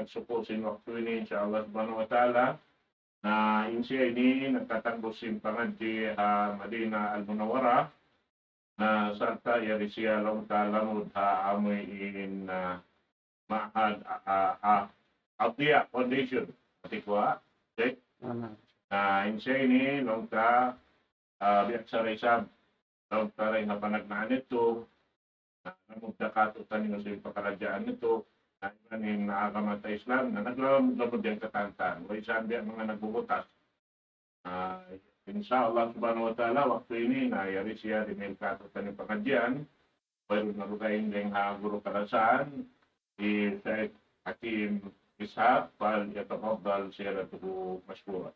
nagsuposin waktu ini sa Allah subhanahu wa ta'ala na insya ini nagtatanggusin pangadji Madina al-Munawwara na sarta yari siya long talamod amoy in Ma'had Abdiya Foundation Atikwa. Okay? Insya ini long ta biyak sa resab long ta rin na panagnaan ito namugdakatutan nyo sa pagkaradyaan nito na ibanin na agamata Islam na naglamod yung katantan. O isang biya mga nagbubutas. Insya Allah subhanahu wa ta'ala, waktu ini na yari siya rin katutan yung pagkadyan. Pero narugayin din guru karasaan. Syed Hakim Ishaq, fal yatafadal siya ratuhu masyura.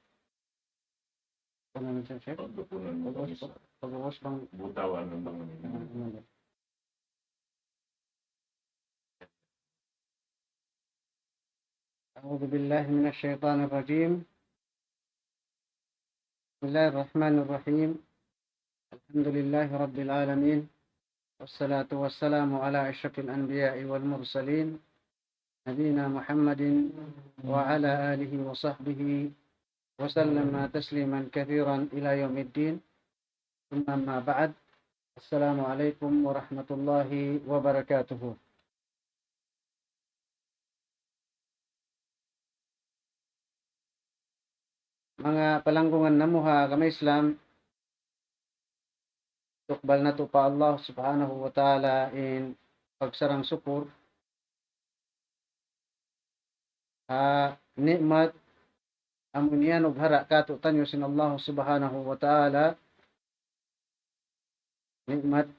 Punan siya, Chef? Pagpunan mo ng isa. Pag-uwas bang... Butawan ng mga nila. أعوذ بالله من الشيطان الرجيم. بسم الله الرحمن الرحيم. الحمد لله رب العالمين، والصلاة والسلام على أشرف الأنبياء والمرسلين نبينا محمد وعلى آله وصحبه وسلم تسليما كثيرا إلى يوم الدين. ثم أما بعد، السلام عليكم ورحمة الله وبركاته. Mga palanggungan namuha kami Islam, tukbal na to pa Allah subhanahu wa ta'ala in pagsarang syukur nikmat amunian ug hara kato tanyo sin Allah subhanahu wa ta'ala, nikmat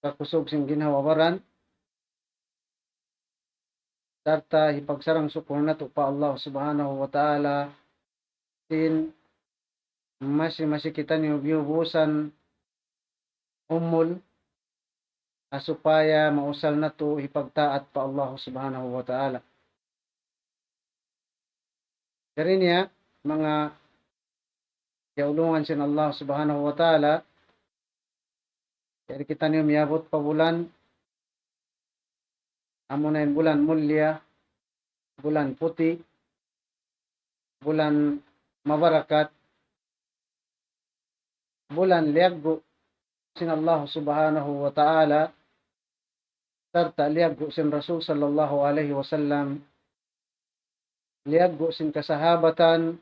kakusog sing ginhawabaran sarta hipagsarang syukur nato pa Allah subhanahu wa ta'ala sin masih kita niyo biubusan umul supaya mausal nato hipagtaat pa Allah subhanahu wa ta'ala. Dari niya mga yaulungan sin Allah subhanahu wa ta'ala, dari kita niyo miyabot pa bulan amo na yung bulan mulya, bulan puti, bulan mabarakat, bulan liaggo sin Allah subhanahu wa ta'ala, sarta liaggo sin Rasul sallallahu alaihi wasallam, liaggo sin kasahabatan,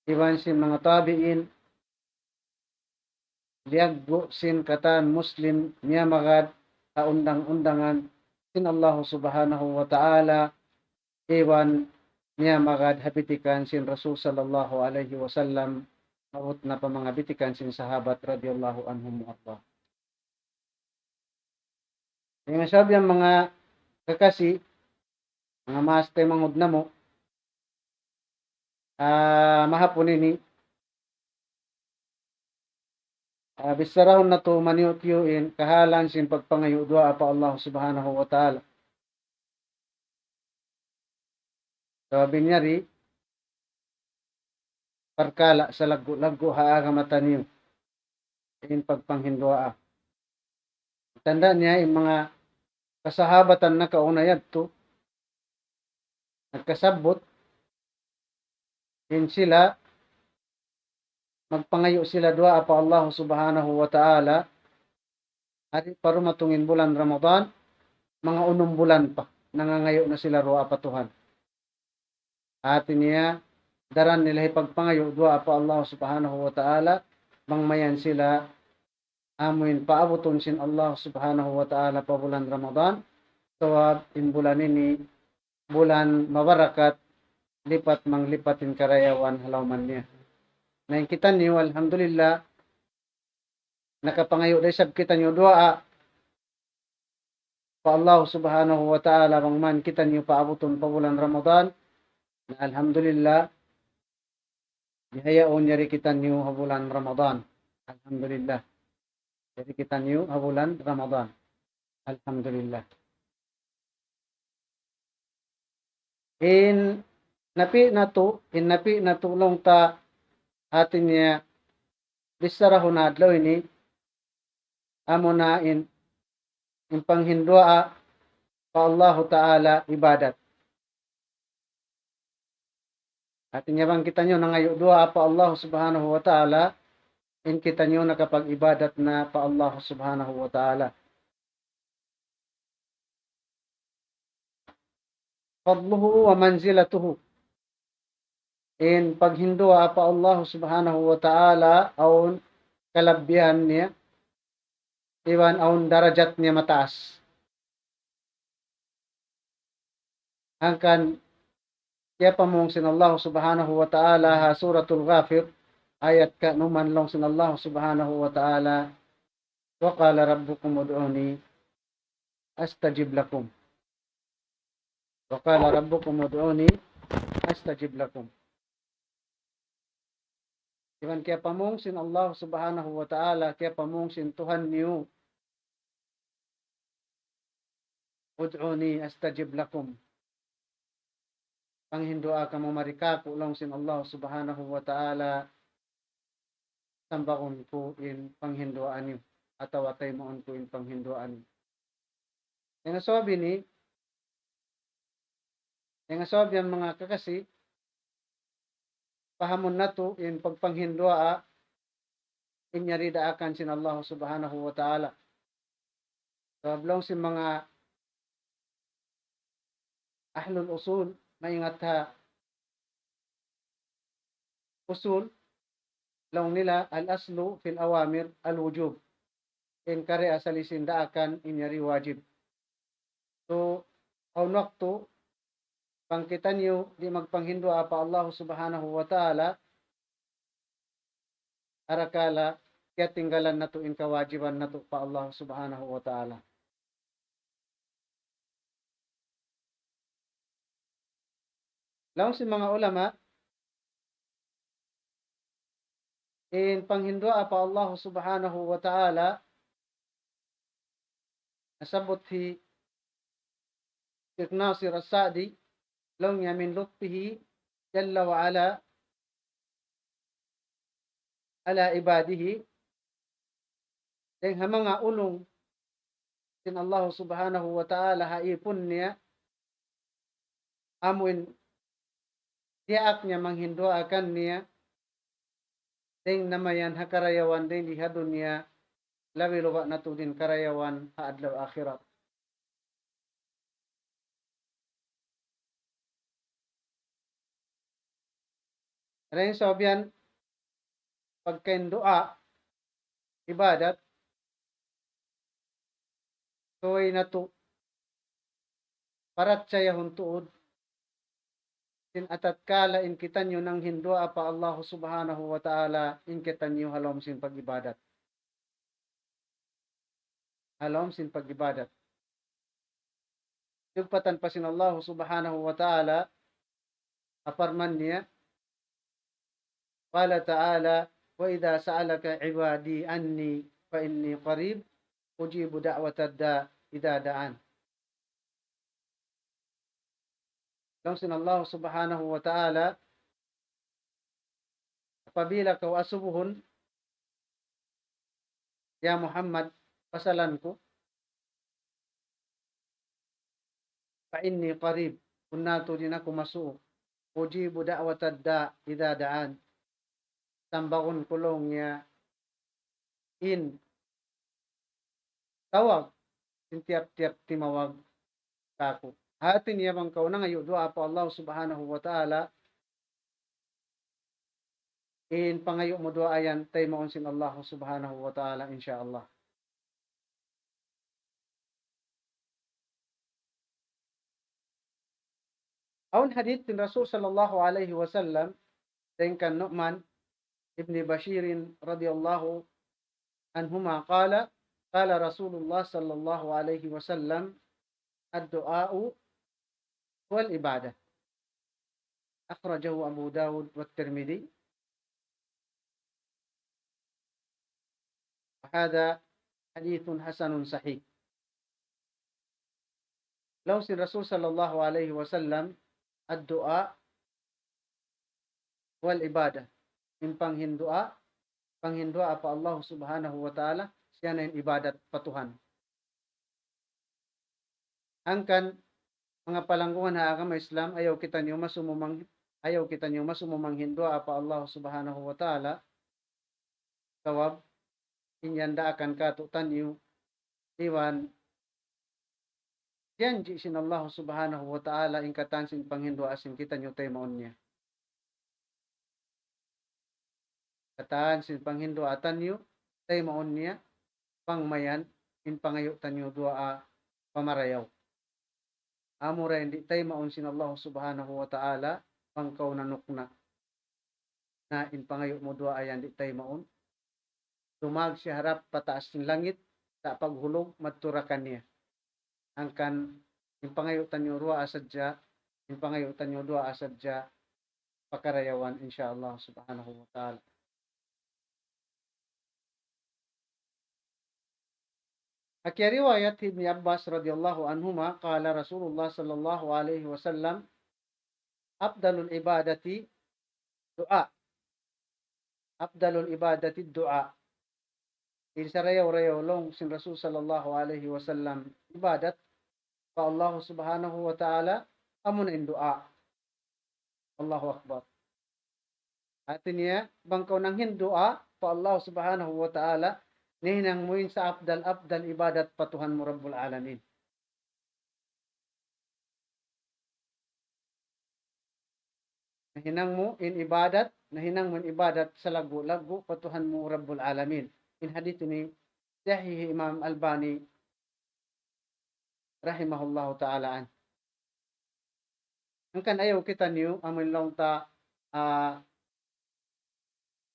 iwan sin mga tabi'in, liaggo sin katan Muslim niya magad kaundang-undangan sin Allah subhanahu wa ta'ala, iwan niya magad habitikan sin Rasul sallallahu alaihi wasallam, maut na pa mga bitikan sin sahabat radiyallahu anhum Allah. Yung sabi ang mga kakasi, mga master mangod na mo, mahapon ini, bisarahon na to maniutyuin kahalan sin pagpangayo dua pa Allah subhanahu wa ta'ala. Sabi niya ri, parkala sa lagu-lagu haagamatan niyo in pagpanghindua. Tanda niya yung mga kasahabatan na kaunayad to, nagkasabot, in sila, magpangayo sila dua pa Allah subhanahu wa ta'ala, at para matungin bulan Ramadan, mga unong bulan pa, nangangayo na sila dua pa Tuhan. At niya, daran nila ipagpangayo dua pa Allah subhanahu wa ta'ala, mangmayan sila, amuin paabuton sin Allah subhanahu wa ta'ala pa bulan Ramadan, tawab in bulan ini, bulan mabarakat, lipat manglipatin karayawan halauman niya. Ngayon kita niyo, alhamdulillah, nakapangayo day sab kita niyo dua pa Allah subhanahu wa ta'ala, man kita niyo paabuton pa bulan Ramadan, na alhamdulillah, bihayaon yari kita niyo habulan Ramadan. Alhamdulillah. Yari kita niyo habulan Ramadan. Alhamdulillah. In napi na tulong ta atin niya bisarahon na adlaw ini amo na in panghindua pa Allah Ta'ala ibadat. At inyabang kita nyo nangayo dua pa Allah Subhanahu wa Ta'ala, in kita nyo nakapag-ibadat na pa Allah Subhanahu wa Ta'ala. Fadluhu wa manzilatuhu. In paghindua pa Allah Subhanahu wa Ta'ala aun kalabbihan niya, iwan aun darajat niya mataas. Angkan kaya pamong sinallahu subhanahu wa ta'ala ha suratul Ghafir ayat ka numan long sinallahu subhanahu wa ta'ala wa qala rabbukum ud'uni astajib lakum. Wa qala rabbukum ud'uni astajib lakum. Iwan kaya pamong sinallahu subhanahu wa ta'ala kaya pamong sin Tuhan niyo ud'uni astajib lakum. Panghindua ka mo marika kulong sin Allah Subhanahu wa Ta'ala sambakon ko in panghinduan niyo ataw atay moon ko in panghinduan niyo. Yang sabi ni yang sabi ang mga kakasi pahamon nato in pagpanghindua inyari daakan sin Allah Subhanahu wa Ta'ala. Sablong sin mga ahlul usul maingat ha usul lang nila al-aslu fil awamir al-wujub in kare asalisin daakan inyari wajib. So aun waktu pangkitan niyo di magpanghindo apa Allah Subhanahu wa Ta'ala arakala kaya tinggalan nato in kawajiban nato pa Allah Subhanahu wa Ta'ala. Laong si mga ulama in panghindua pa Allah Subhanahu wa Ta'ala nasabot hi Sheikh Nasir As-Sa'di long niya min lutfihi jalla wa ala ibadihi deng mga ulong sin Allah Subhanahu wa Ta'ala haipon niya amuin diak niya manghindua akan niya ding namayan hakarayawan ding di dunia labi lupa na din karayawan ha adlaw akhirat. Rin sabihan pagkaindoa ibadat toy nato parat sayahon tuod in atat kala in kita nyo nang hindua pa Allah Subhanahu wa Ta'ala in kita nyo halom sin pag-ibadat. Halom sin pag-ibadat. Yugpatan pa sin Allah Subhanahu wa Ta'ala aparman niya qala ta'ala wa idha sa'alaka ibadi anni fa inni qarib ujibu da'watad da idha da'an. Lang sin Allah Subhanahu wa Ta'ala apabila kau asubuhon ya Muhammad pasalan ko fa inni qarib kunnato din ako masuo ujibu da'watad da idha da'an tambakon kulong niya in tawag tiap-tiap timawag kako. Hatin niya bang kaunang ayo doa pa Allah Subhanahu wa Ta'ala in pangayo mo doa ayan tay maon sin Allah Subhanahu wa Ta'ala insyaallah. Aun hadith tin Rasul sallallahu alaihi wasallam tengkan Nu'man ibn Bashir radhiyallahu anhuma qala Rasulullah sallallahu alaihi wasallam ad-du'a'u wal ibadah. Akhrajahu Abu Dawud wa Tirmidhi. Hada hadithun hasanun sahih. Law si Rasul sallallahu alaihi wasallam ad-du'a wal ibadah. In panghindua apa Allah Subhanahu wa Ta'ala siya na ibadat patuhan. Angkan mga palangguan ha agama Islam ayaw kita niyo masumumang Hindu apa Allah Subhanahu wa taala sawab inyanda akan katutan niyo iwan janji sin Allah Subhanahu wa taala ingkatan sin panghindu asin kita niyo tay maon niya. Kataan sin panghindu atan niyo tay maon niya pangmayan in pangayo tanyo dua pamarayaw. Amo ra hindi tay maon sin Allah Subhanahu wa taala pangkaw nanukna na in pangayo mo dua ayan di tay maon. Tumag siya harap pataas ng langit sa paghulog maturakan niya. Angkan in pangayo tanyo dua asadya in pangayo tanyo dua asadya pakarayawan insyaallah Subhanahu wa taala. Akia riwayat Ibn Abbas radhiyallahu anhuma qala Rasulullah sallallahu alaihi wasallam afdalul ibadati du'a. Afdalul ibadati du'a. Insarayaw-rayaw long sin Rasul sallallahu alaihi wasallam ibadat pa Allah subhanahu wa ta'ala amun in du'a. Allahu akbar. Atin niya bangkaw nang hindu'a pa Allah subhanahu wa ta'ala nihinang muin sa afdal ibadat patuhan mo Rabbul Alamin. Nahinang mo in ibadat sa lagu patuhan mo Rabbul Alamin. In hadith ni Sahih Imam Albani rahimahullahu ta'ala. Angkan ayaw kita niyo amin long ta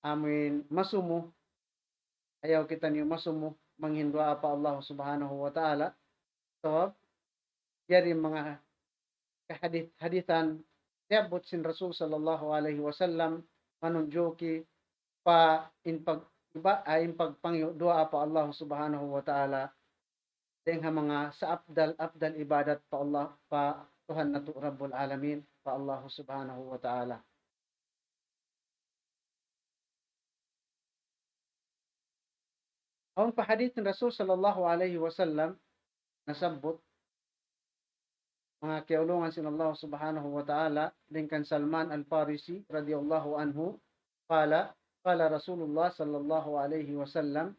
amin masumo ayaw kita niyo masumo manghindwa pa Allah subhanahu wa ta'ala so yari mga hadithan yabot sin Rasul sallallahu alaihi wasallam manunjoki pa in pagpangyo dua pa Allah subhanahu wa ta'ala dengha mga sa afdal ibadat pa Allah pa Tuhan na Rabbul Alamin pa Allah subhanahu wa ta'ala. Ang pahadith ng Rasul sallallahu alaihi wasallam nasabot mga kiulungan sin Allah subhanahu wa ta'ala dingkan Salman al-Farisi radhiyallahu anhu qala Rasulullah sallallahu alaihi wasallam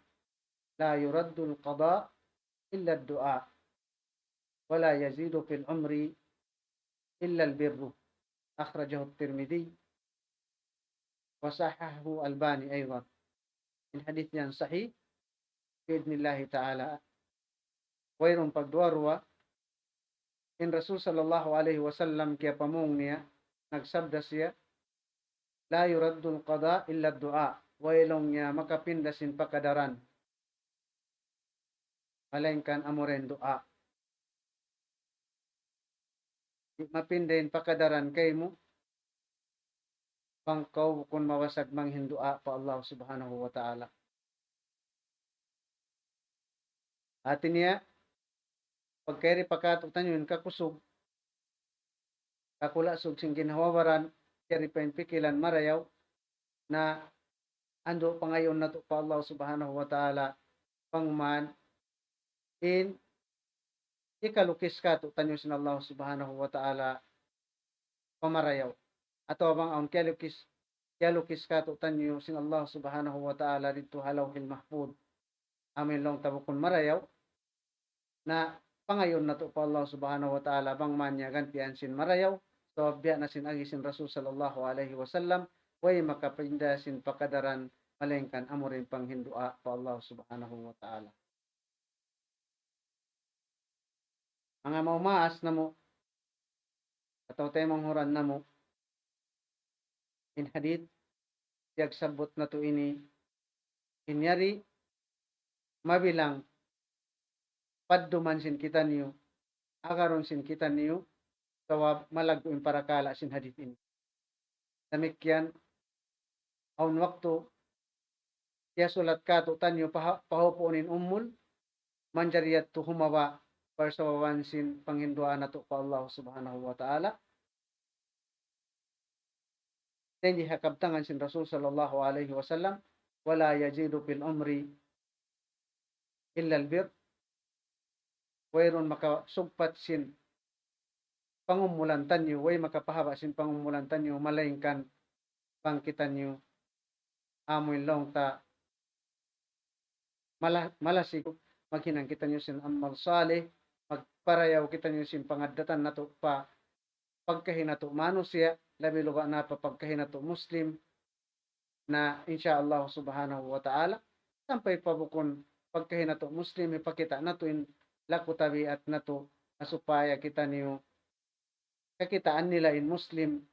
la yuraddu al-qada illa ad-du'a wa la yazidu fil umri illa al-birru akhrajahu at-Tirmidhi wa sahahahu Albani aydan. In hadith niyan sahih biidnillahi ta'ala. Wayrong pagduarwa, in Rasul sallallahu alaihi wasallam kaya pamong niya, nagsabda siya, la yuraddul qada illa du'a, waylong niya makapindasin pakadaran. Malengkan amuren du'a. Di mapindahin pakadaran kay mo, pangkaw kung mawasag mang hindua pa Allah subhanahu wa ta'ala. Atin niya, pagkairi pakatutan yun, kakusog, kakulasog sing ginhawawaran, kari pa pikilan marayaw, na ando pa ngayon na to pa Allah subhanahu wa ta'ala, pangman, in, ikalukis ka to tanyo sin Allah subhanahu wa ta'ala, pamarayaw. Ato abang ang kialukis ka to tanyo sin Allah subhanahu wa ta'ala, dito halawhil mahfud, amin long tabukon marayaw, na pangayon na to pa Allah subhanahu wa ta'ala bang manya gantian sin marayaw so biya na sin agi sin Rasul sallallahu alaihi wasallam way makapinda sin pakadaran malengkan amurin pang hindua pa Allah subhanahu wa ta'ala. Mga maumaas na mo ataw tayo manghuran na mo in hadith tiyag sabot na to ini inyari mabilang padduman sin kita niyo, agaron sin kita niyo, tawab malagdo in parakala sin hadith ini. Damikyan, aun waktu, kaya sulat ka to tanyo pahupunin umul, manjariyat to humawa, parsawawan sin panghinduan na to pa Allah subhanahu wa ta'ala. Then hakabtangan sin Rasul sallallahu alaihi wasallam, wala yajidu fil umri illa albir, wayron makasugpat sin pangumulan tanyo, way makapahaba sin pangumulan tanyo, malaingkan pangkitan nyo, amoy long ta, malasig, maghinang kita nyo sin amal salih, magparayaw kita nyo sin pangadatan nato pa, pagkahinato manusia, labi luga na pa pagkahinato Muslim, na insyaallah subhanahu wa ta'ala, sampay pabukon pagkahinato Muslim, ipakita nato in laku tabiat nato, supaya kita niyo kakitaan nila in Muslim,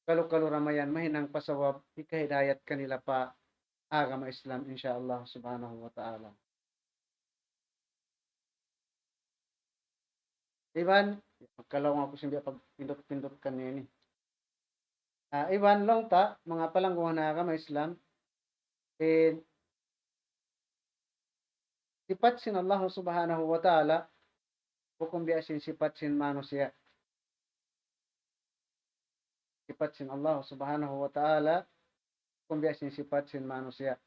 kalu-kalu ramayan mahinang pasawab, ikahidayat kanila pa agama Islam insyaallah subhanahu wa ta'ala. Iban, magkalaw nga ko simbiya pag pindot-pindot kanini. Iban long ta, mga palangguhan na agama Islam, sifat sin Allah subhanahu wa ta'ala, hukum biasin sifat sin manusia. Sifat sin Allah subhanahu wa ta'ala, hukum biasin sifat sin manusia.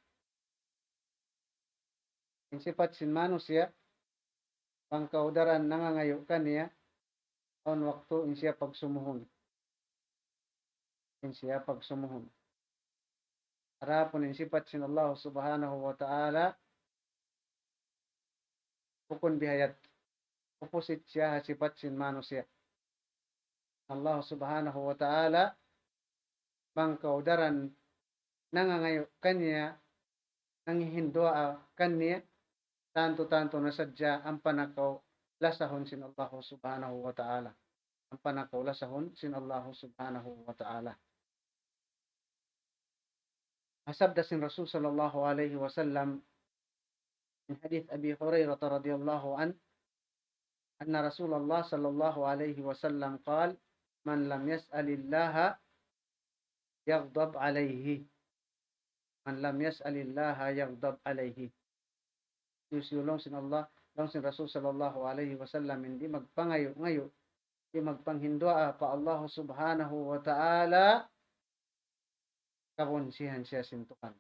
In sifat sin manusia, pangkaudaran nangangayo kaniya, on waktu in siya pagsumuhon. In siya pagsumuhon. Harapon in sifat sin Allah subhanahu wa ta'ala, hukun bihayat. Opposite siya sifat sin manusia. Allah subhanahu wa ta'ala, pangkaudaran nangangayo kaniya, nangihindua kaniya, tanto-tanto na sadya ang panakaw lasahon sin Allah subhanahu wa ta'ala. Ang panakaw lasahon sin Allah subhanahu wa ta'ala. Hasabda sin Rasul sallallahu alaihi wasallam min hadith Abi Hurairah radhiyallahu an anna Rasulullah sallallahu alaihi wasallam qala man lam yas'alillaha yaghdab alayhi. Man lam yas'alillaha yaghdab alayhi. Yusulong sin Allah, long sin Rasul sallallahu alaihi wasallam, hindi magpangayo-ngayo, hindi magpanghindua pa Allah subhanahu wa ta'ala, kabonsihan siya sintukan.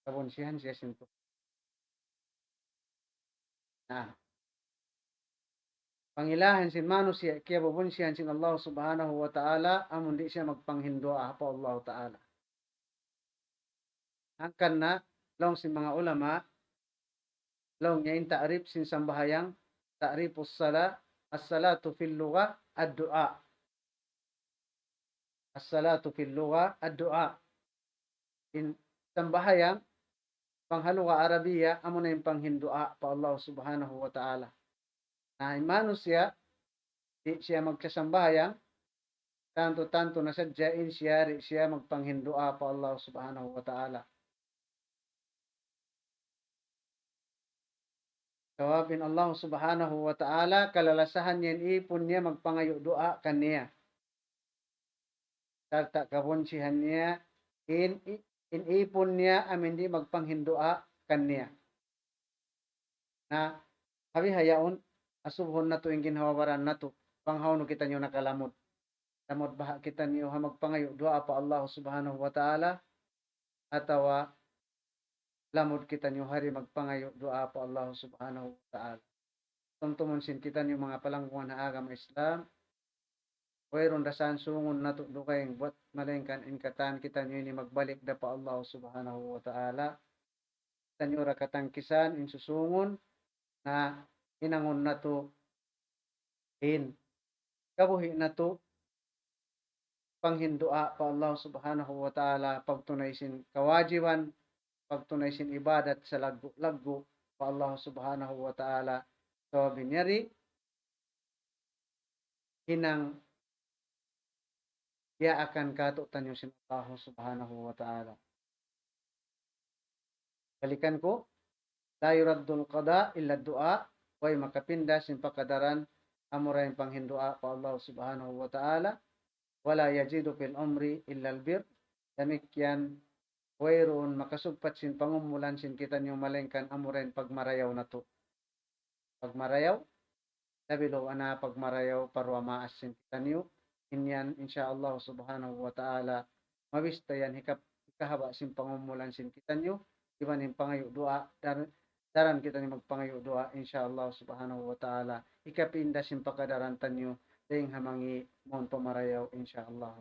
Kabonsihan siya sintukan. Pangilahan sin manusia, kaya babonsihan sin Allah subhanahu wa ta'ala, amon di siya magpanghindua pa Allah ta'ala. Angkan na, long sin mga ulama, long niya in ta'rif sin sambahayang, ta'rifus sala, as-salatu fil lugha, ad-du'a. As-salatu fil lugha, ad-du'a. In sambahayang, panghaluga Arabiya, amo na yung panghindua pa Allah subhanahu wa ta'ala. Na manusia, di siya magkasambahayang, tanto-tanto na sadyain siya magpanghindua pa Allah subhanahu wa ta'ala. Tawabin Allah subhanahu wa ta'ala, kalalasahan niya ipon niya magpangayo dua kaniya. Tarta kabonsihan niya, in ipon niya amin di magpanghindua kaniya. Na habi hayaon, asubhon na to yung ginhawaran na to, panghaw no kita nyo nakalamod. Lamod baha kita niyo ha magpangayo dua pa Allah subhanahu wa ta'ala, atawa lamod kita nyo hari magpangayo dua pa Allah subhanahu wa ta'ala. Tumtumonsin kita nyo mga palangguan na agama Islam, wayron dasan sungon na tukayang buat malengkan inkatan kita nyo ini magbalik da pa Allah subhanahu wa ta'ala. Kita nyo rakatangkisan in susungon na inangon na to in kabuhi na to panghindua pa Allah subhanahu wa ta'ala, pagtunay sin kawajiban, pagtunay sin ibadat sa laggo pa Allah subhanahu wa ta'ala. So binyari hinang ya akan katutan yung sin Allah subhanahu wa ta'ala. Balikan ko, la yuraddul qada illa du'a, way makapinda sin pakadaran amura yung panghindua pa Allah subhanahu wa ta'ala, wala yajidu fil umri illa albir, damikyan wayroon makasugpat sin pangumulan sin kita nyo malengkan amuren pagmarayaw na to. Pagmarayaw, labilo ana pagmarayaw parwa maas sin kita nyo, inyan insyaallah subhanahu wa ta'ala, mabista yan hikahaba sin pangumulan sin kita nyo, iban yung pangayo dua, daran kita ni magpangayo doa insyaallah subhanahu wa ta'ala ikapinda sim pakadarantan nyo ding hamangi mon pamarayaw insyaallah.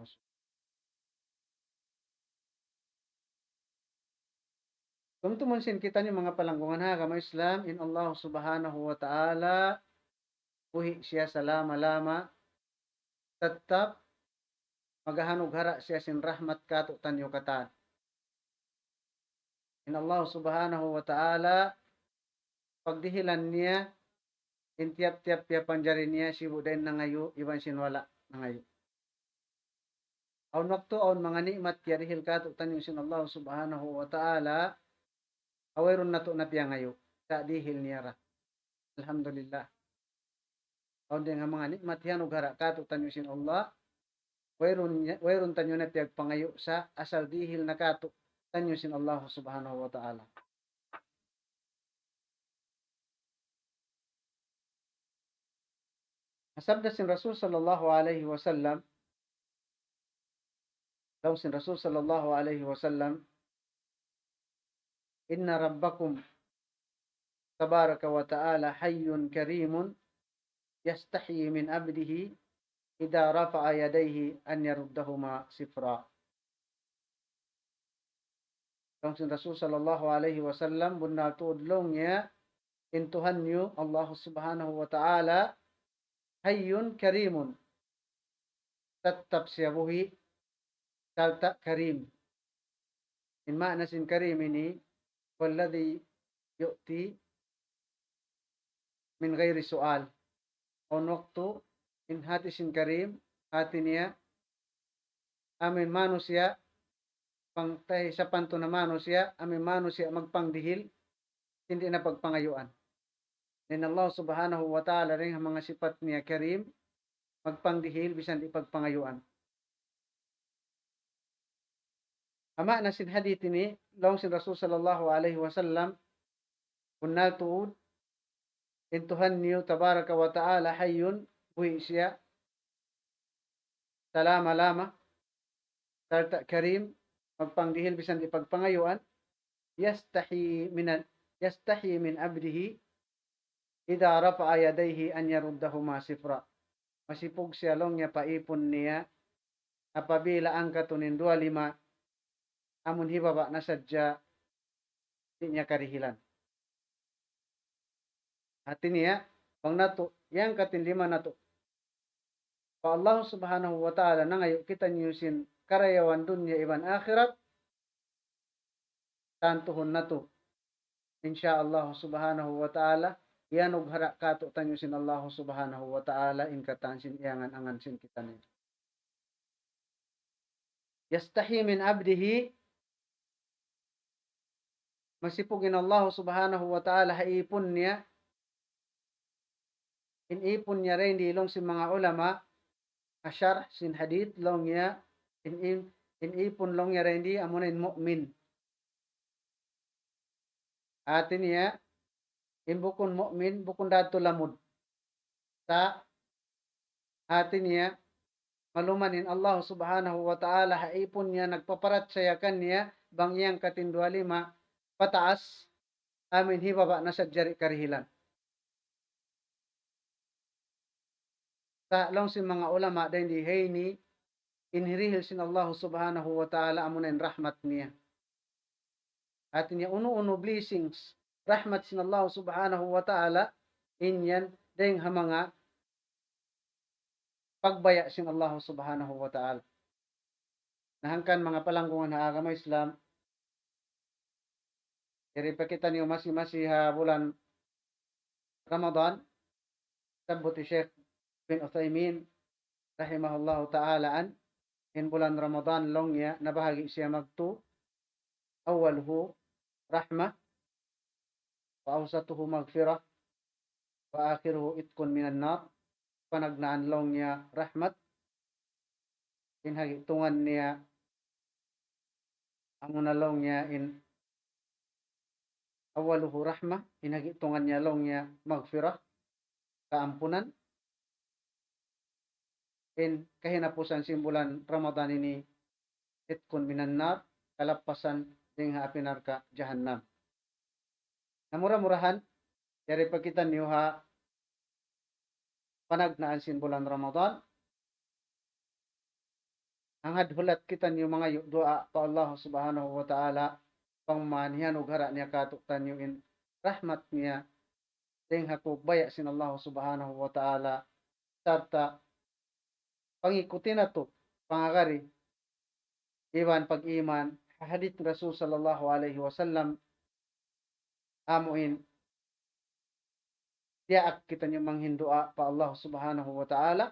Tumtumon sin kita ni mga palanggungan ha kama Islam in Allah subhanahu wa ta'ala buhi siya sa lama-lama tetap magahanug hara siya sin rahmat kato tanyo katan. In Allah subhanahu wa ta'ala pagdihilan niya in tiap-tiap ya panjari niya sibu din nangayo iban sinwala nangayo. Aun waktu aun mga nikmat kaya dihil kato tanyo sin Allah subhanahu wa ta'ala awayron nato na piya ngayo sa dihil niya ra. Alhamdulillah. Aun din nga mga nikmat yan ugara kato tanyo sin Allah wayron tanyo na piyag pangayo sa asal dihil na kato tanyo sin Allah subhanahu wa ta'ala. Asabda sin Rasul sallallahu alaihi wasallam daw sin Rasul sallallahu alaihi wasallam inna rabbakum tabaraka wa ta'ala hayyun karimun yastahyi min abdihi idza rafa'a yadayhi an yaruddahuma sifra. Daw sin Rasul sallallahu alaihi wasallam bunal tuudlong niya intuhan niyo Allah subhanahu wa ta'ala hayyun karimun tatap siya buhi salta karim in makna sin karim ini walladhi yu'ti min ghairi su'al on waktu in hati sin karim hati niya amin manusia pangtay sa panto na manusia amin manusia magpangdihil hindi na pagpangayuan. Din Allah subhanahu wa ta'ala rin ang mga sifat niya karim magpangdihil bisan ipagpangayuan. Ama na sin hadith ini long sin Rasul sallallahu alaihi wasallam kunal tuud intuhan niyo tabaraka wa ta'ala hayyun buhi siya salama-lama sarta karim magpangdihil bisan ipagpangayuan yastahi min abdihi idza rafa'a yadayhi an yaruddahuma sifra. Masipog siya long niya paipon niya apabila ang katunin 25 amun hibaba na sadya di niya karihilan. Hati niya pang nato yang katin 5 nato. Pa Allah subhanahu wa ta'ala nangayo kita niyusin karayawan dunya iban akhirat tantuhon nato. Insyaallah subhanahu wa ta'ala yanog hara kato tanyo sin Allah subhanahu wa ta'ala in katan sin iyangan angan sin kita niya. Yastahi min abdihi masipugin Allah subhanahu wa ta'ala haipon niya inipon niya rin dilong si mga ulama asyar sin hadith long niya inipon long niya rin di amunin mu'min atin niya bukun mu'min bukun dato lamud sa atin niya malumanin Allah subhanahu wa ta'ala haipon niya nagpaparat sayakan niya bangyang katin 25 pataas amin hibaba na sa jari karihilan. Sa long si mga ulama dahil di hayni inhirihil sin Allah subhanahu wa ta'ala amunin rahmat niya. At niya uno blessings rahmat sin Allah subhanahu wa ta'ala inyan dahil mga pagbaya sin Allah subhanahu wa ta'ala. Nahangkan mga palanggungan na agama Islam iri pa kita niyo masi ha bulan Ramadan sabuti Sheikh bin Uthaymin rahimahullahu ta'ala in bulan Ramadan long ya nabahagi siya magtu awalhu rahmah wa awsatuhu magfirah wa akhiruhu itkun minan nar panagnaan long niya rahmat in hagitungan niya ang unalong niya in awaluhu rahmah in hagitungan niya long niya magfirah kaampunan in kahinapusan simbulan Ramadan ini itkun minan nar kalapasan ding haapinar ka jahannam. namura-murahan dari pagkitan niyo ha panagnaan sin bulan Ramadan ang hadhulat kita niyo mga doa pa Allah subhanahu wa ta'ala pangmanihan ug hara niya katuktan niyo in rahmat niya ding hakubaya sin Allah subhanahu wa ta'ala sarta pangikuti na to pangagari iwan pag-iman hadith Rasul sallallahu alaihi wasallam amuin diaak kita niyo manghindua pa Allah subhanahu wa ta'ala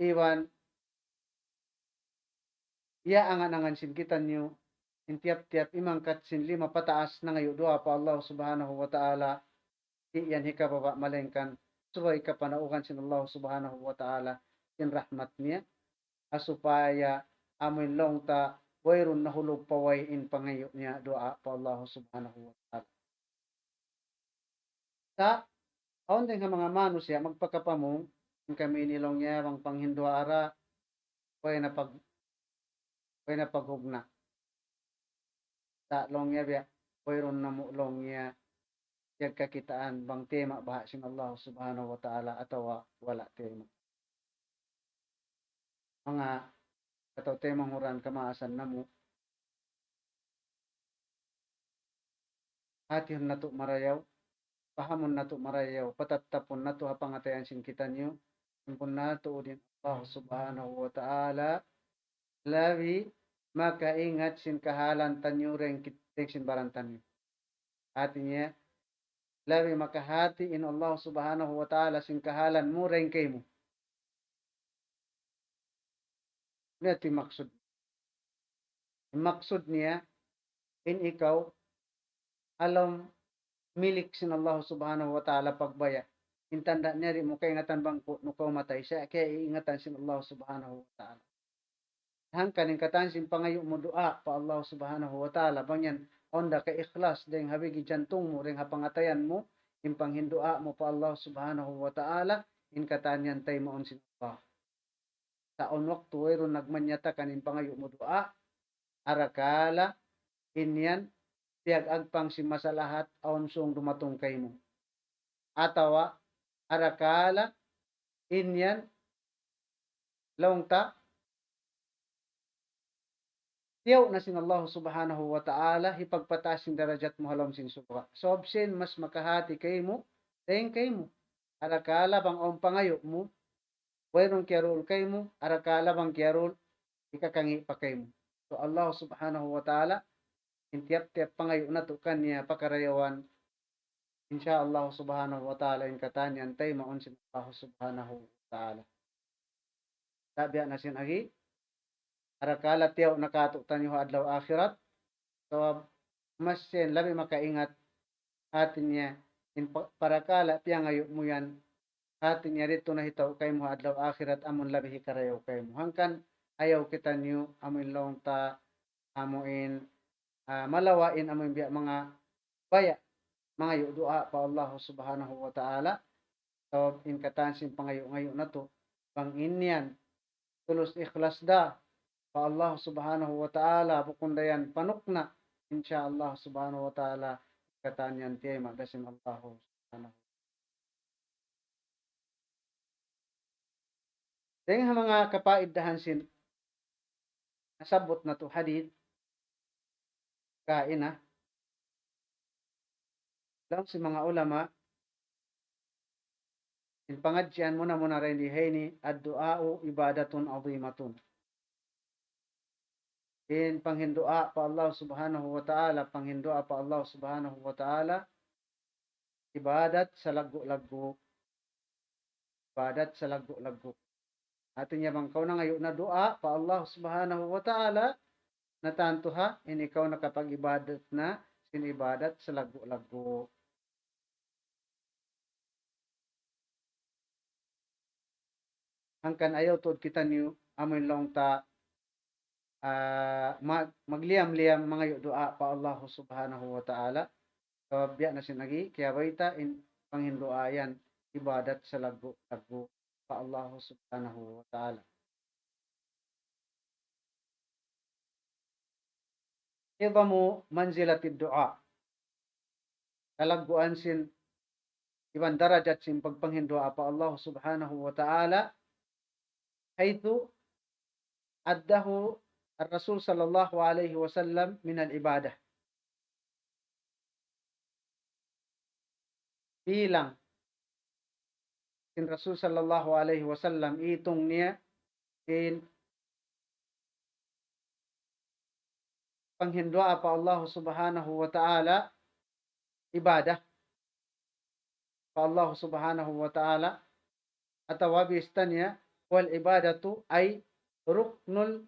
iwan iya angan-angan sin kita niyo in tiap-tiap imangkat sin 5 pataas na ngayo doa pa Allah subhanahu wa ta'ala iyan hika baba malengkan subay kapanaukan sin Allah subhanahu wa ta'ala sin rahmat niya asupaya amin long ta wayrun nahulog paway in pangayo niya doa pa Allah subhanahu wa ta'ala sa aon din nga mga manusia magpakapamong in kami nilong niya ang panghindua ara way na paghugna sa long niya biya wayrun na mulong niya yag kakitaan bang tema baha sin Allah subhanahu wa ta'ala atawa wala tema mga kataw temang huran kamaasan namo hatihon nato marayaw pahamon nato marayaw patattapon nato hapangatayan sin kita niyo impun nato din Allah subhanahu wa ta'ala labi makaingat sin kahalan tanyo ring kitik sin barantan niyo atinya labi makahati in Allah subhanahu wa ta'ala sin kahalan mo ring kay mo ito maksud. Maksud niya, in ikaw, alam milik sin Allah subhanahu wa ta'ala pagbaya. Intanda niya rin mo kay ingatan bang nukaw matay siya, kaya iingatan sin Allah subhanahu wa ta'ala. Hangkan in katan sin pangayo mo doa pa Allah subhanahu wa ta'ala, bangyan, onda ka ikhlas, dahil habigi jantung mo, ring hapangatayan mo, in panghindua mo pa Allah subhanahu wa ta'ala, in katan yan tay maon sin Allah. Taon waktu wayron nagmanyata kanin pangayo mo doa arakala inyan tiag agpang si masalahat aon sung dumatong kay mo atawa arakala inyan lawngta tiyaw na sin Allah subhanahu wa ta'ala hipagpataas sin darajat mo halam sin suka so obsin mas makahati kay mo tayong kay mo arakala bang aon pangayo mo wayrong kiarol kay mo, arakala bang kiarol, ikakangi pa kay mo. So Allah subhanahu wa ta'ala, intiap-tiap pangayo na to kanya pakarayawan, insya Allah subhanahu wa ta'ala, in katanyan tay maon sin Allah subhanahu wa ta'ala. Sabi na sin agi, arakala tiyaw nakatuktan yung adlaw akhirat, so mas sin labi makaingat atin niya, in parakala tiyangayo mo yan, atin niya rito na hitaw kay mo adlaw akhirat amon labi hikarayaw kay mo hangkan ayaw kita niyo amin long ta amuin malawain amin biya mga baya mga doa pa Allah subhanahu wa ta'ala so in katansin pangayo ngayo na to bang inyan tulus ikhlas da pa Allah subhanahu wa ta'ala bukundayan panukna insya Allah subhanahu wa ta'ala katanyan tiay magdasin Allah subhanahu. Dengan mga kapaiddahan sin nasabot na to hadith kain lang si mga ulama in pangadyan mo na rin dihaini ad-du'a'u ibadatun azimatun in panghindua pa Allah subhanahu wa ta'ala panghindua pa Allah subhanahu wa ta'ala ibadat sa lagu-lagu atin niya bang na ngayon na doa pa Allah subhanahu wa ta'ala natanto ha in ikaw nakapag-ibadat na sinibadat sa lagu-lagu hangkan ayaw tod kita niyo amin long ta magliam-liam mga doa pa Allah subhanahu wa ta'ala so biya na sinagi kaya baita in panghindoayan ibadat sa lagu-lagu pa Allah subhanahu wa ta'ala. Idamu manzilatid du'a. kalagguan sin ibang darajat sin pagpanghindua pa Allah subhanahu wa ta'ala haythu addahu الرسول صلى الله عليه وسلم من الإبادة bilang sin Rasul sallallahu alaihi wasallam itong niya in panghindua pa Allah subhanahu wa ta'ala ibadah pa Allah subhanahu wa ta'ala atawa bistanya wal ibadatu ay ruknul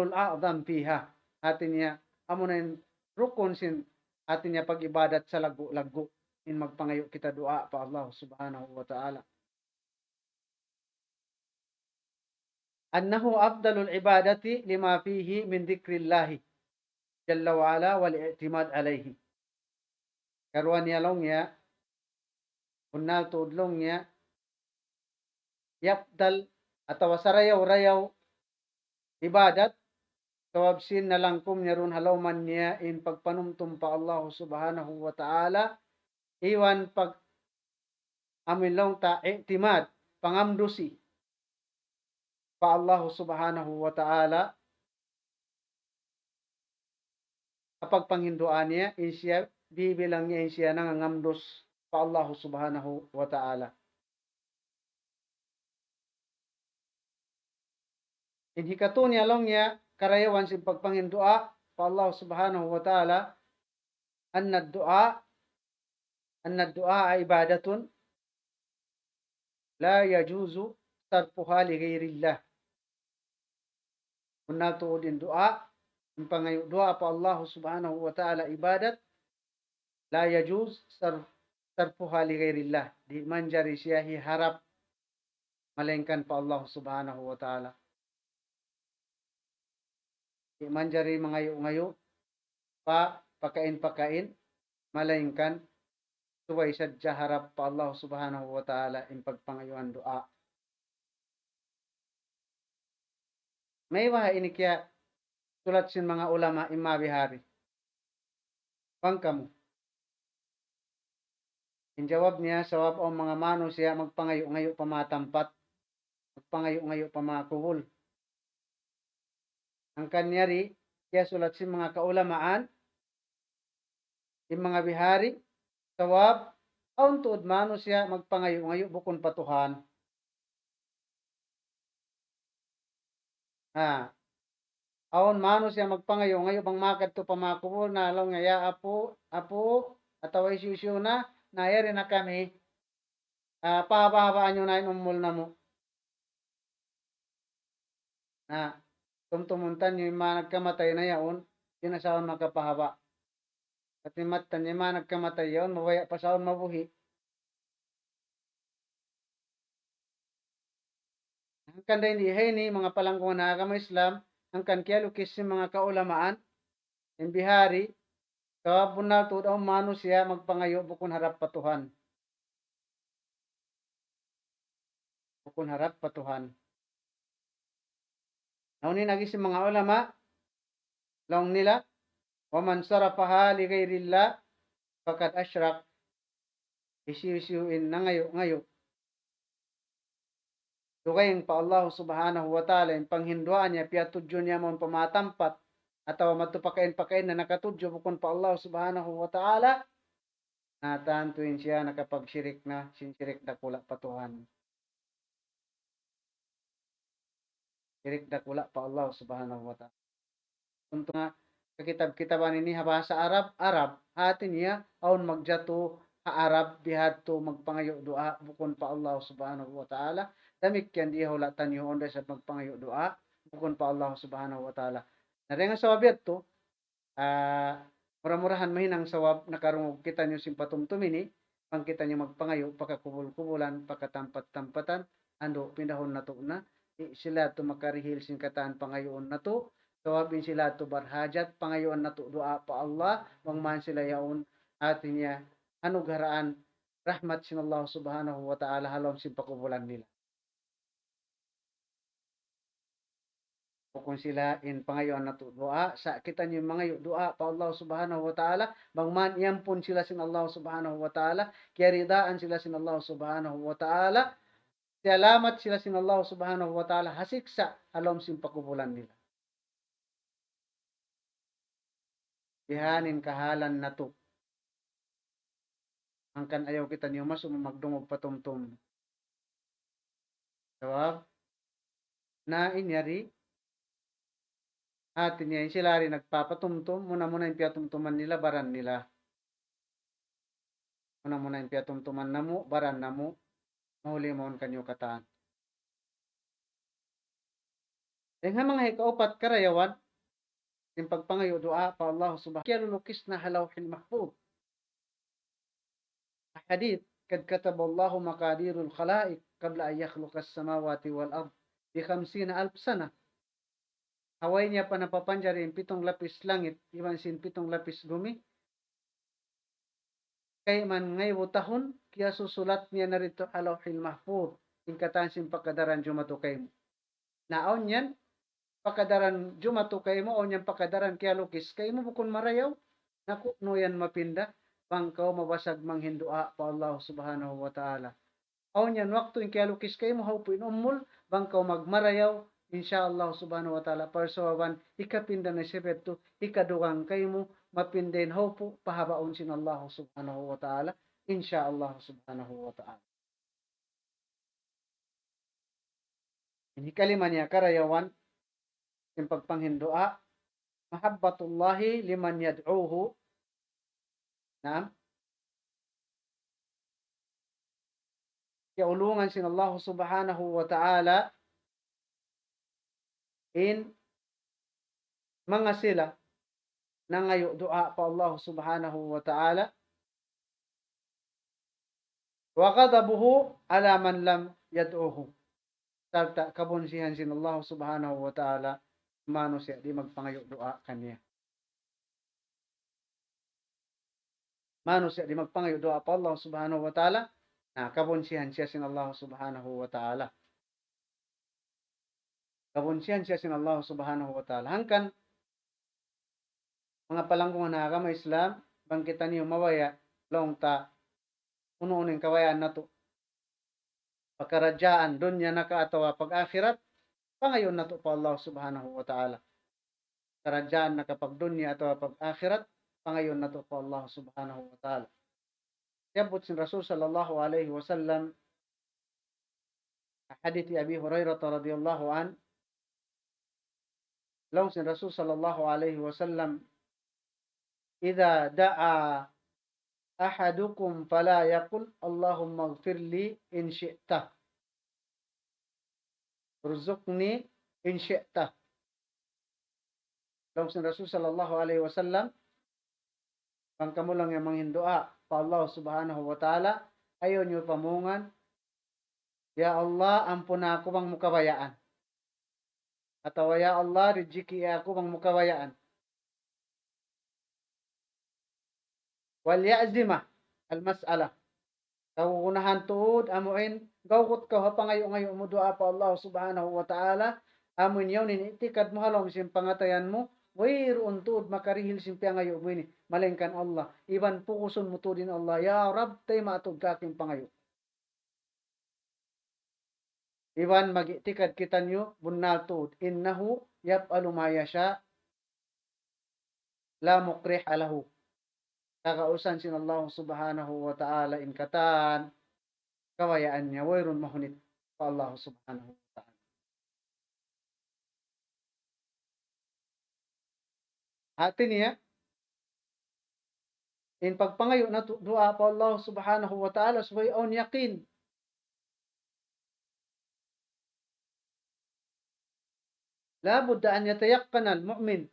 a'zam fiha atinya amunan rukun sin atinya pag-ibadat sa lagu-lagu in magpangayo kita dua pa Allah subhanahu wa ta'ala annahu afdalul ibadati lima fihi min dzikrillah jalla wa ala wal i'timad alayhi karuan niya long ya unnal tudlong niya yapdal atawa sarayaw-rayaw ibadat tawabsin na langkum niya ron halawman niya in pagpanumtum pa Allah subhanahu wa ta'ala iwan pag amilong ta i'timad pangamdusi pa Allah subhanahu wa ta'ala kapag panghinduan niya insya bibilang niya insya nangangamdos pa Allah subhanahu wa ta'ala inhikato niya long niya karayawan sin pagpanghindua pa Allah subhanahu wa ta'ala anna du'a ibadatun la yajuzu sarfuha li ghairillah unna tuudin du'a ang pangayo du'a pa Allah subhanahu wa ta'ala ibadat la yajuz sarfuha li ghairillah di manjari siya hiharap malengkan pa Allah subhanahu wa ta'ala di manjari mangayo-ngayo pa pakain malengkan tuway sadya harap pa Allah subhanahu wa ta'ala in pagpangayuan du'a may waha ini kaya sulat sin mga ulama imabihari pangkamu in jawab niya sawab o mga mano siya magpangayo-ngayo pamatampat magpangayo-ngayo pamakuhol ang kanyari kaya sulat sin mga kaulamaan in mga bihari sawab aun tuod mano siya magpangayo-ngayo bukon patuhan aon mano siya magpangayo-ngayo bang makad to pamakuhol na alaw nga ya apo atawa isyusyo na nayari na kami pahabaan nyo na inumol na mo tumtumuntan nyo yung mga nagkamatay na yaon yun na saon makapahaba at imatan yung mga nagkamatay yaon mawaya pa saon mabuhi ang kanda hindi ni mga palangkong na agama Islam ang kaya lukis si mga kaulamaan in bihari kawabon na tuod ang mano siya magpangayo bukon harap patuhan naunin lagi si mga ulama long nila waman sarafaha li ghairillah faqad asyrak isyusyuin na ngayo Dugayng pa Allah subhanahu wa ta'ala yung panghinduan niya piyatudyo niya mong pamatampat atawa matupakain-pakain na nakatudyo bukon pa Allah subhanahu wa ta'ala natantuin siya nakapagsirik na sinsirik na kula patuhan sirik na kula pa Allah subhanahu wa ta'ala unto nga kakitab-kitaban ini habasa Arab hatin niya aun magjato Arab dihato magpangayo dua bukon pa Allah subhanahu wa ta'ala damik yan di hulatan yung onda sa magpangayo dua bukon pa Allah subhanahu wa ta'ala narenga sawab to mura-murahan mahinang sawab nakarungog kita nyo simpatumtumini pang kita nyo magpangayo pakakubul-kubulan pakatampat-tampatan ando pinahon na to na sila to makarihil sin kataan pangayoon na to sawabin sila to barhajat pangayoon na to dua pa Allah wang man sila yaon atin niya anugaraan rahmat sin Allah subhanahu wa ta'ala halom sin pakubulan nila o kung sila in pangayon na doa sa kita niyo mga doa pa Allah subhanahu wa ta'ala bang man iampun sila sin Allah subhanahu wa ta'ala kaya ridaan sila sin Allah subhanahu wa ta'ala salamat sila sin Allah subhanahu wa ta'ala hasiksa alom sin pakubulan nila ihanin kahalan na to angkan ayaw kita niyo mas magdungog patumtum jawab na inyari atin niya sila rin nagpapatumtum muna yung piyatumtuman nila baran nila muna yung piyatumtuman na mo baran na mo mahuli mo kanyo kataan nga mga hikaupat karayawan yung pagpangayo doa pa Allah subhanahu kaya lulukis na halawhil mahfud hadith kad kataballahu maqadirul khalaiq qabla an yakhluqa as-samawati wal ard bi 50,000 sana haway niya pa napapanjari yung 7 lapis langit iwan sin 7 lapis gumi kay man ngay tahon kaya susulat niya na rito alawhil mahfud yung katansin pagkadaran jumatukay mo naon yan pakadaran jumatukay mo o yan pakadaran kaya lukis kay mo bukon marayaw naku no yan mapinda bangkaw mabasag manghindua pa Allah subhanahu wa ta'ala o yan wakto yung kaya lukis kay mo haupuin umul bangkaw magmarayaw insyaallah subhanahu wa ta'ala parsawaban ikapinda na sibeto ikadugang kay mo mapindain haupo pahabaon sin Allah subhanahu wa ta'ala insyaallah subhanahu wa ta'ala ini kalima niya karayawan yung pagpanghindua mahabbatullahi liman yad'uhu naam kaulungan sin Allah subhanahu wa ta'ala in mga sila na ngayo doa pa Allah subhanahu wa ta'ala wa ghadabuhu ala man lam yad'uhu sarta kabunsihan sin Allah subhanahu wa ta'ala mano siya di magpangayo doa kaniya mano siya di magpangayo doa pa Allah subhanahu wa ta'ala na kabunsihan siya sin Allah subhanahu wa ta'ala kabunsihan siya sin Allah subhanahu wa ta'ala hangkan mga palangkungan na agama Islam bangkitan niyo mawaya long ta uno-uno yung kawayan na to pagkaradyaan dunya nakaatawa pag-akhirat pangayon na to pa Allah subhanahu wa ta'ala karadyaan na kapag dunya atawa pag-akhirat pangayon na to pa Allah subhanahu wa ta'ala yabot sin Rasul sallallahu alaihi wasallam hadith Abi Hurairah radhiyallahu an law sin Rasul sallallahu alaihi wasallam idza da'a ahadukum fala yaqul Allahumma ighfir li in syi'ta urzuqni in syi'ta law sin Rasul sallallahu alaihi wasallam pang kamo lang yang manghindua pa Allah subhanahu wa ta'ala ayon nyo pamungan ya Allah ampun ako bang mukabayaan atau ya Allah rizki aku bang mukabayaan wal ya'zimah al mas'alah kauunahan tuod amuin gawkot ka hapangayo-ngayo mo doa pa Allah subhanahu wa ta'ala amun yaw ninitikad mo halom sim pangatayan mo wayroon tuod makarihil sim pangayo mo ini malengkan Allah iban pukuson mo tuodin Allah ya Rab tay maatog kaking pangayo iban magitikad kita nyo bunnal tuod innahu yaf'alu ma yasha la mukrih alahu kakausan sin Allah subhanahu wa ta'ala in katan kawayaan niya wayron mahunit pa Allah subhanahu wa ta'ala atin niya in pagpangayo na dua pa Allah subhanahu wa ta'ala subay on yakin labud an yatayaqqan al-mu'min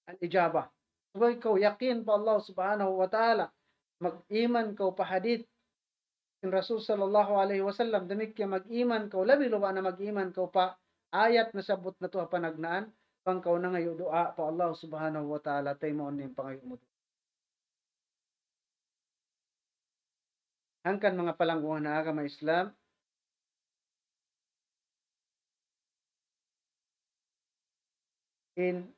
al-ijabah subay ko yakin pa Allah subhanahu wa ta'ala mag-iman ko pa hadith in Rasul sallallahu alaihi wasallam damik kaya mag-iman ko labi luwa na mag-iman ko pa ayat na sabot na to panagnaan pangkaw na ngayo doa pa Allah subhanahu wa ta'ala tay mo ning pangayo mo hangkan mga palangguhan na agama Islam. in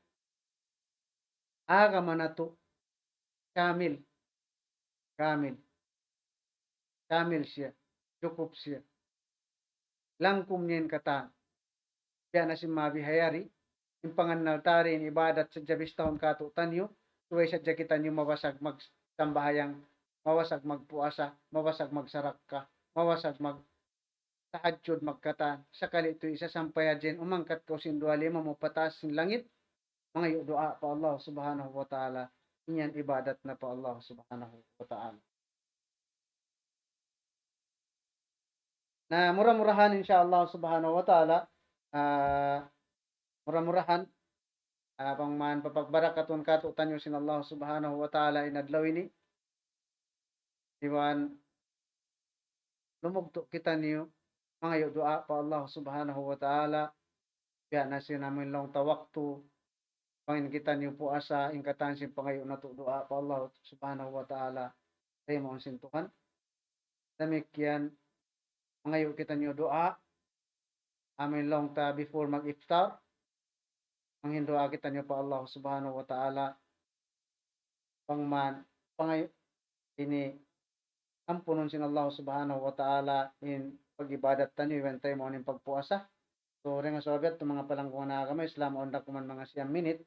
aga manato kamil siya, cukup siya. Langkum niyan kata. Biya na si mabihayari, yung panganaltari, yung ibadat sa jabis taon katutan nyo, tuway sa jakitan nyo mawasag magsambahayang, mawasag magpuasa, mawasag magsarak ka, mawasag tahajud magkata, sakali ito isa sampayan umangkat ko sinduali, mamupatas sin langit, mga yu doa pa Allah subhanahu wa ta'ala, inyan ibadat na pa Allah subhanahu wa ta'ala. Na murah-murahan insyaallah subhanahu wa ta'ala, murah-murahan pang man papagbarakaton katutan nyo sin Allah subhanahu wa ta'ala inadlaw ini diwan lumugto kita niyo mga yu doa pa Allah subhanahu wa ta'ala biya na siya namin lang tawakto pangin kita niyo po asa ingkatan sin pangayo na to doa pa Allah subhanahu wa ta'ala ay mo sintukan damikyan mga yu kita niyo doa amin lang ta before mag-iftar ang hindoa kita niyo pa Allah subhanahu wa ta'ala pangman pangay ini ampunon sin Allah subhanahu wa ta'ala in pag-ibadat tanyo when time on in pagpuasa. So rin nga sobyat itong mga palangkong na kami Islam on da kuman mga siyang minute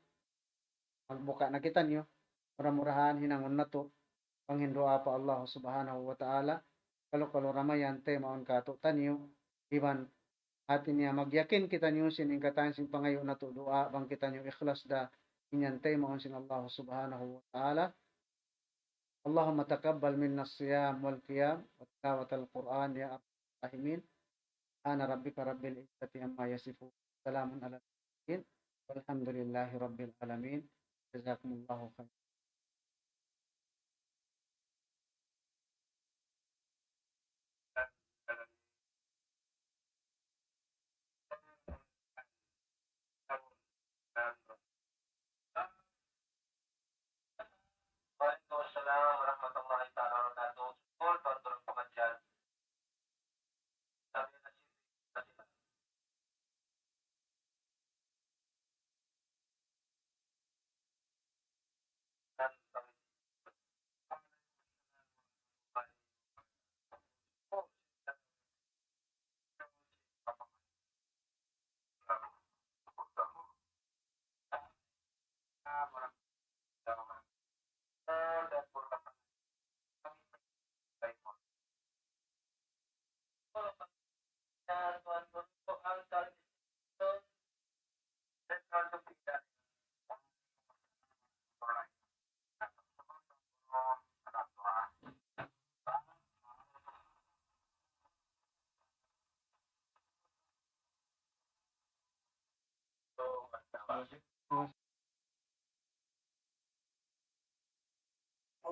magbuka na kita niyo murah-murahan hinangon na to pang hindoa pa Allah subhanahu wa ta'ala kalo ramayan time on kato tanyo iban atin niya magyakin kita niyo sin ingkatan sin pangayo na to doa bang kita niyo ikhlas da inyantay mo sin Allah subhanahu wa ta'ala. Allahumma taqabbal minna as-siyam wal qiyam wa tilawat al-Qur'an ya arhamar rahimin. Ana rabbika rabbil izzati amma yasifun. Salamun ala al-mursalin walhamdulillahi rabbil alamin. Jazakumullahu khairan. Waalaikumsalam warahmatullahi taala wabarakatuh. Tuan-tuan pengajian. Kami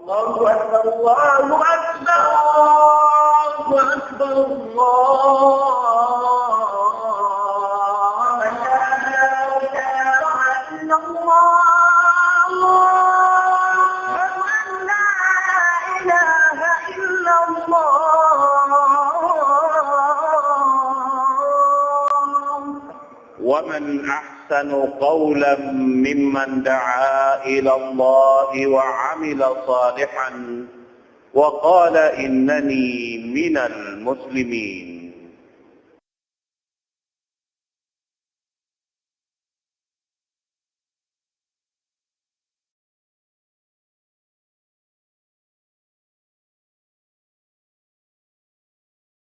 Allahu Akbar, Allahu Akbar, Allahu Akbar, Allah, la ilaha illallah, la ilaha illallah. ومن أحسن قولا ممن دعا إلى الله وعمل صالحا وقال إنني من المسلمين.